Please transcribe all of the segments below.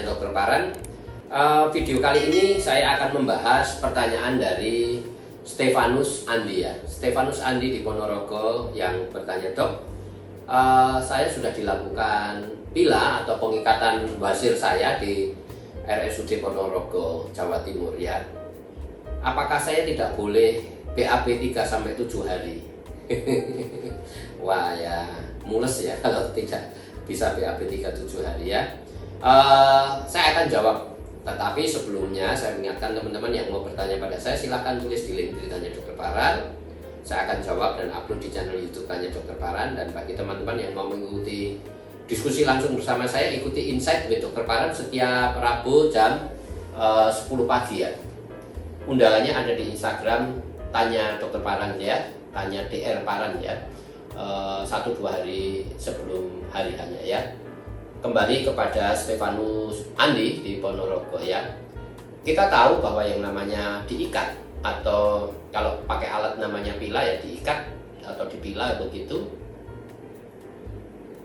Dokter Paran. Video kali ini saya akan membahas pertanyaan dari Stefanus Andi ya. Stefanus Andi di Ponorogo yang bertanya, Dok, saya sudah dilakukan pila atau pengikatan wasir saya di RSUD Ponorogo, Jawa Timur ya. Apakah saya tidak boleh BAB 3-7 hari? Wah ya, mules ya kalau tidak bisa BAB 3-7 hari ya. Saya akan jawab, tetapi sebelumnya saya ingatkan teman-teman yang mau bertanya pada saya, silahkan tulis di link Tanya Dokter Paran. Saya akan jawab dan upload di channel YouTube Tanya Dokter Paran. Dan bagi teman-teman yang mau mengikuti diskusi langsung bersama saya, ikuti Insight with Dokter Paran setiap Rabu jam 10 pagi ya. Undangannya ada di Instagram Tanya Dokter Paran ya, Tanya DR Paran ya. 1-2 hari sebelum hari hanya ya. Kembali kepada Stefanus Andi di Ponorogo ya. Kita tahu bahwa yang namanya diikat atau kalau pakai alat namanya pila ya, diikat atau dipila begitu,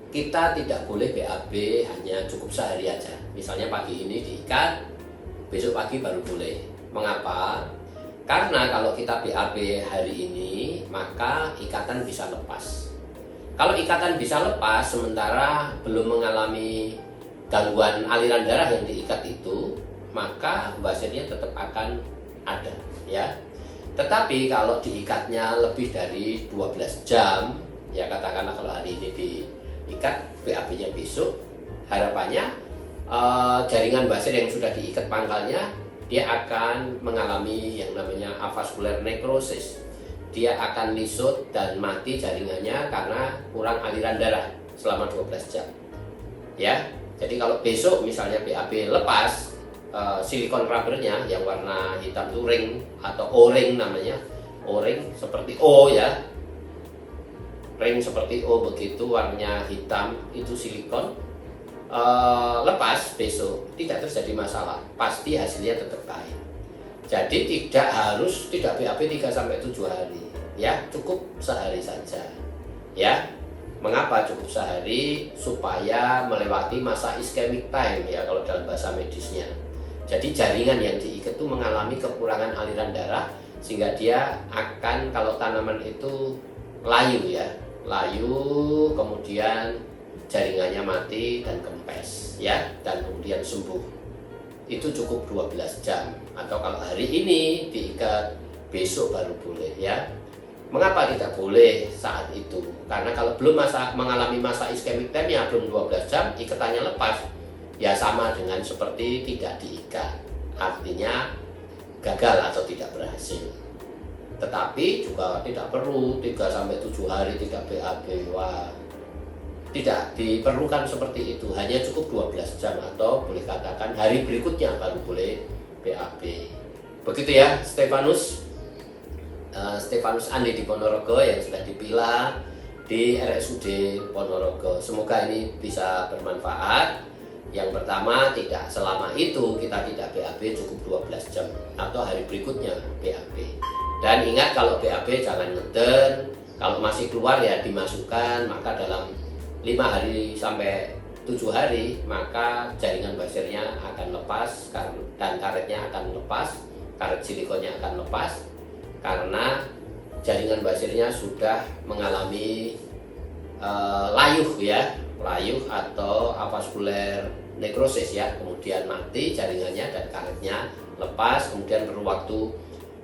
kita tidak boleh BAB hanya cukup sehari aja. Misalnya pagi ini diikat, besok pagi baru boleh. Mengapa? Karena kalau kita BAB hari ini, maka ikatan bisa lepas. Kalau ikatan bisa lepas sementara belum mengalami gangguan aliran darah yang diikat itu, maka wasirnya tetap akan ada ya. Tetapi kalau diikatnya lebih dari 12 jam, ya katakanlah kalau hari ini diikat, BAB-nya besok, harapannya jaringan wasir yang sudah diikat pangkalnya, dia akan mengalami yang namanya avascular necrosis. Dia akan lisut dan mati jaringannya karena kurang aliran darah selama 12 jam ya. Jadi kalau besok misalnya BAB lepas, silikon rubbernya yang warna hitam itu ring atau O-ring namanya, O-ring seperti O ya, ring seperti O begitu, warnanya hitam, itu silikon, lepas besok tidak terjadi masalah, pasti hasilnya tetap baik. Jadi tidak BAB 3-7 hari ya, cukup sehari saja ya. Mengapa cukup sehari? Supaya melewati masa ischemic time ya kalau dalam bahasa medisnya. Jadi jaringan yang diikat itu mengalami kekurangan aliran darah sehingga dia akan, kalau tanaman itu layu ya, layu, kemudian jaringannya mati dan kempes ya, dan kemudian sembuh. Itu cukup 12 jam, atau kalau hari ini diikat besok baru boleh ya. Mengapa tidak boleh saat itu? Karena kalau belum mengalami masa ischemic time ya, belum 12 jam, ikatannya lepas ya, sama dengan seperti tidak diikat, artinya gagal atau tidak berhasil. Tetapi juga tidak perlu 3-7 hari tidak BAB. Wah, tidak diperlukan seperti itu, hanya cukup 12 jam atau boleh katakan hari berikutnya baru boleh BAB. Begitu ya Stefanus Andi di Ponorogo yang sudah dipila di RSUD Ponorogo. Semoga ini bisa bermanfaat. Yang pertama, tidak selama itu kita tidak BAB, cukup 12 jam atau hari berikutnya BAB. Dan ingat, kalau BAB jangan ngeden, kalau masih keluar ya dimasukkan, maka dalam 5 hari sampai 7 hari maka jaringan wasirnya akan lepas dan karetnya akan lepas, karet silikonnya akan lepas, karena jaringan wasirnya sudah mengalami layuh ya, layuh atau avascular necrosis ya, kemudian mati jaringannya dan karetnya lepas, kemudian perlu waktu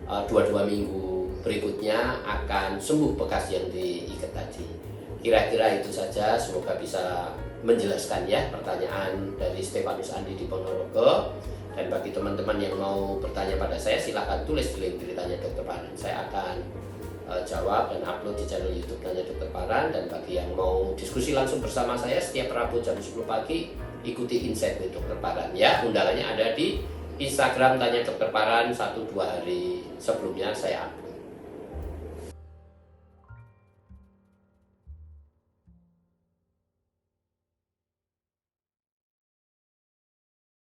2 minggu berikutnya akan sembuh bekas yang diikat tadi. Kira-kira itu saja, semoga bisa menjelaskan ya pertanyaan dari Stefanus Andi di Ponorogo. Dan bagi teman-teman yang mau bertanya pada saya, silakan tulis di link Tanya Dokter Paran. Saya akan jawab dan upload di channel YouTube Tanya Dokter Paran. Dan bagi yang mau diskusi langsung bersama saya setiap Rabu jam 10 pagi, ikuti Insight with Dokter Paran ya. Undangannya ada di Instagram Tanya Dokter Paran 1-2 hari sebelumnya saya upload.